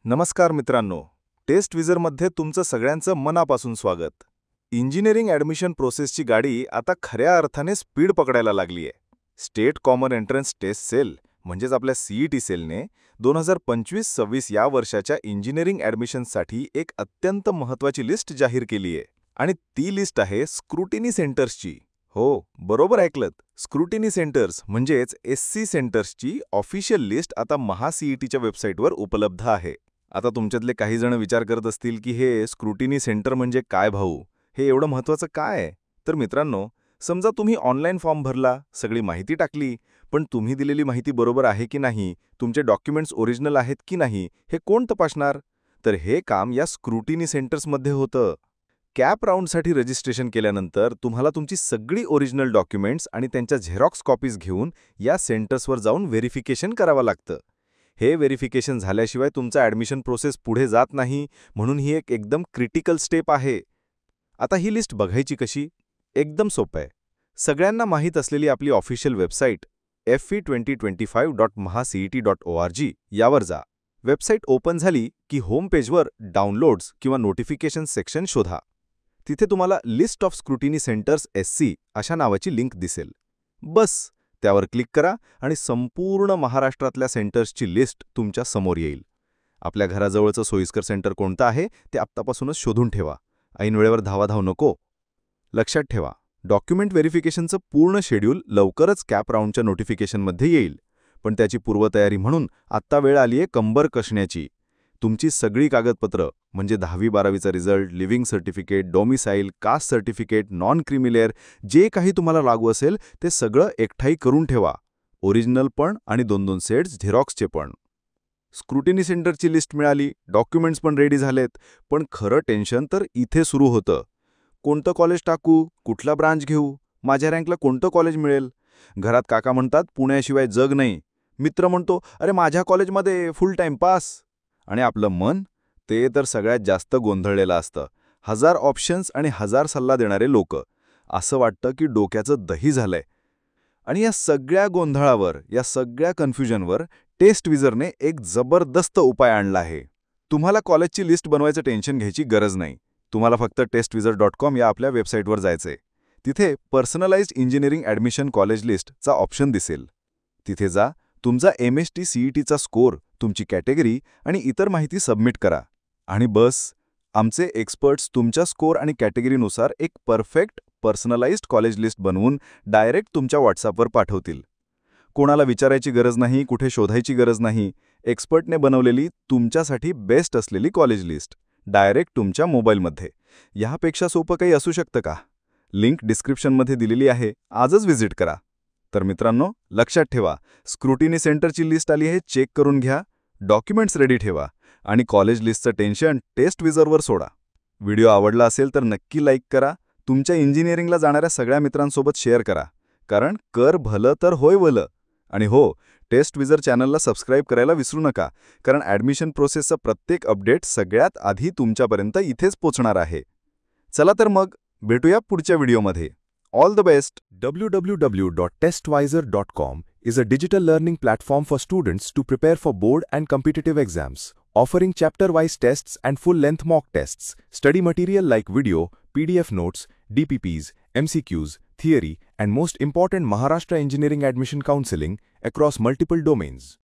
नमस्कार मित्रांनो, टेस्ट विझरमध्ये तुमचं सगळ्यांचं मनापासून स्वागत. इंजिनिअरिंग ॲडमिशन प्रोसेसची गाडी आता खऱ्या अर्थाने स्पीड पकडायला लागली आहे. State common entrance test cell म्हणजेच आपल्या सीईटी सेलने 2025-26 या वर्षाच्या इंजिनिअरिंग ॲडमिशनसाठी एक अत्यंत महत्त्वाची लिस्ट जाहीर केली आहे. आणि ती लिस्ट आहे स्क्रुटिनी सेंटर्सची. हो, बरोबर ऐकलत. स्क्रुटिनी सेंटर्स म्हणजेच एससी सेंटर्सची ऑफिशियल लिस्ट आता महासीईटीच्या वेबसाईटवर उपलब्ध आहे. आता तुमच्यातले काही जण विचार करत असतील की हे स्क्रुटिनी सेंटर म्हणजे काय भाऊ, हे एवढं महत्त्वाचं काय आहे? तर मित्रांनो, समजा तुम्ही ऑनलाईन फॉर्म भरला, सगळी माहिती टाकली, पण तुम्ही दिलेली माहिती बरोबर आहे की नाही, तुमचे डॉक्युमेंट्स ओरिजिनल आहेत की नाही, हे कोण तपासणार? तर हे काम या स्क्रुटिनी सेंटर्समध्ये होतं. कॅप राऊंडसाठी रजिस्ट्रेशन केल्यानंतर तुम्हाला तुमची सगळी ओरिजिनल डॉक्युमेंट्स आणि त्यांच्या झेरॉक्स कॉपीज घेऊन या सेंटर्सवर जाऊन व्हेरिफिकेशन करावं लागतं. हे व्हेरिफिकेशन झाल्याशिवाय तुमचा ॲडमिशन प्रोसेस पुढे जात नाही, म्हणून ही एक एकदम क्रिटिकल स्टेप आहे. आता ही लिस्ट बघायची कशी? एकदम सोपं आहे. सगळ्यांना माहीत असलेली आपली ऑफिशियल वेबसाईट fe2025.mahacet.org यावर जा. वेबसाईट ओपन झाली की होम पेजवर डाउनलोड्स किंवा नोटिफिकेशन सेक्शन शोधा. तिथे तुम्हाला list of scrutiny centres SC अशा नावाची लिंक दिसेल. बस त्यावर क्लिक करा आणि संपूर्ण महाराष्ट्रातल्या सेंटर्सची लिस्ट तुमच्या समोर येईल. आपल्या घराजवळचं सोयीस्कर सेंटर कोणतं आहे ते आत्तापासूनच शोधून ठेवा. ऐन वेळेवर धावाधाव नको. लक्षात ठेवा, डॉक्युमेंट व्हेरिफिकेशनचं पूर्ण शेड्यूल लवकरच कॅप राऊंडच्या नोटिफिकेशनमध्ये येईल. पण त्याची पूर्वतयारी म्हणून आत्ता वेळ आली आहे कंबर कसण्याची. तुमची सगळी कागदपत्र म्हणजे 10वी-12वीचा result, living certificate, domicile, caste certificate, non creamy layer जे काही तुम्हाला लागू असेल ते सगळं एकठाई करून ठेवा. ओरिजिनल पण आणि 2-2 सेट्स झेरॉक्सचे पण. स्क्रुटिनी सेंटरची लिस्ट मिळाली, डॉक्युमेंट्स पण रेडी झालेत, पण खरं टेन्शन तर इथे सुरू होतं. कोणतं कॉलेज टाकू, कुठला ब्रांच घेऊ, माझ्या रँकला कोणतं कॉलेज मिळेल? घरात काका म्हणतात पुण्याशिवाय जग नाही, मित्र म्हणतो अरे माझ्या कॉलेजमध्ये फुल टाईम पास. आणि आपलं मन ते तर सगळ्यात जास्त गोंधळलेलं असतं. 1000 ऑप्शन्स आणि 1000 सल्ला देणारे लोक. असं वाटतं की डोक्याचं दही झालंय. आणि या सगळ्या गोंधळावर, या सगळ्या कन्फ्युजनवर टेस्ट विझरने एक जबरदस्त उपाय आणला आहे. तुम्हाला कॉलेजची लिस्ट बनवायचं टेन्शन घ्यायची गरज नाही. तुम्हाला फक्त testwizard.com या आपल्या वेबसाईटवर जायचंय. तिथे पर्सनलाइज्ड इंजिनिअरिंग ॲडमिशन कॉलेज लिस्टचा ऑप्शन दिसेल. तिथे जा, तुमचा MST CETचा स्कोर, तुमची कॅटेगरी आणि इतर माहिती सबमिट करा. आणि बस, आमचे एक्सपर्ट्स तुमच्या स्कोर आणि कॅटेगरीनुसार एक परफेक्ट पर्सनलाइज्ड कॉलेज लिस्ट बनवून डायरेक्ट तुमच्या व्हॉट्सॲपवर पाठवतील. कोणाला विचारायची गरज नाही, कुठे शोधायची गरज नाही. एक्सपर्टने बनवलेली तुमच्यासाठी बेस्ट असलेली कॉलेज लिस्ट डायरेक्ट तुमच्या मोबाईलमध्ये. यापेक्षा सोपं काही असू शकतं का? लिंक डिस्क्रिप्शनमध्ये दिलेली आहे, आजच व्हिजिट करा. तर मित्रांनो, लक्षात ठेवा, स्क्रुटिनी सेंटरची लिस्ट आली आहे, चेक करून घ्या, डॉक्युमेंट्स रेडी ठेवा आणि कॉलेज लिस्टचं टेन्शन टेस्ट विझरवर सोडा. व्हिडिओ आवडला असेल तर नक्की लाईक करा. तुमच्या इंजिनिअरिंगला जाणाऱ्या सगळ्या मित्रांसोबत शेअर करा. कारण कर भलं तर होय भलं. आणि हो, टेस्ट विझर चॅनलला सबस्क्राईब करायला विसरू नका, कारण ॲडमिशन प्रोसेसचा प्रत्येक अपडेट सगळ्यात आधी तुमच्यापर्यंत इथेच पोचणार आहे. चला तर मग, भेटूया पुढच्या व्हिडिओमध्ये. All the best. www.testwizard.com is a digital learning platform for students to prepare for board and competitive exams, offering chapter-wise tests and full-length mock tests, study material like video, PDF notes, DPPs, MCQs, theory, and most important Maharashtra Engineering Admission Counseling across multiple domains.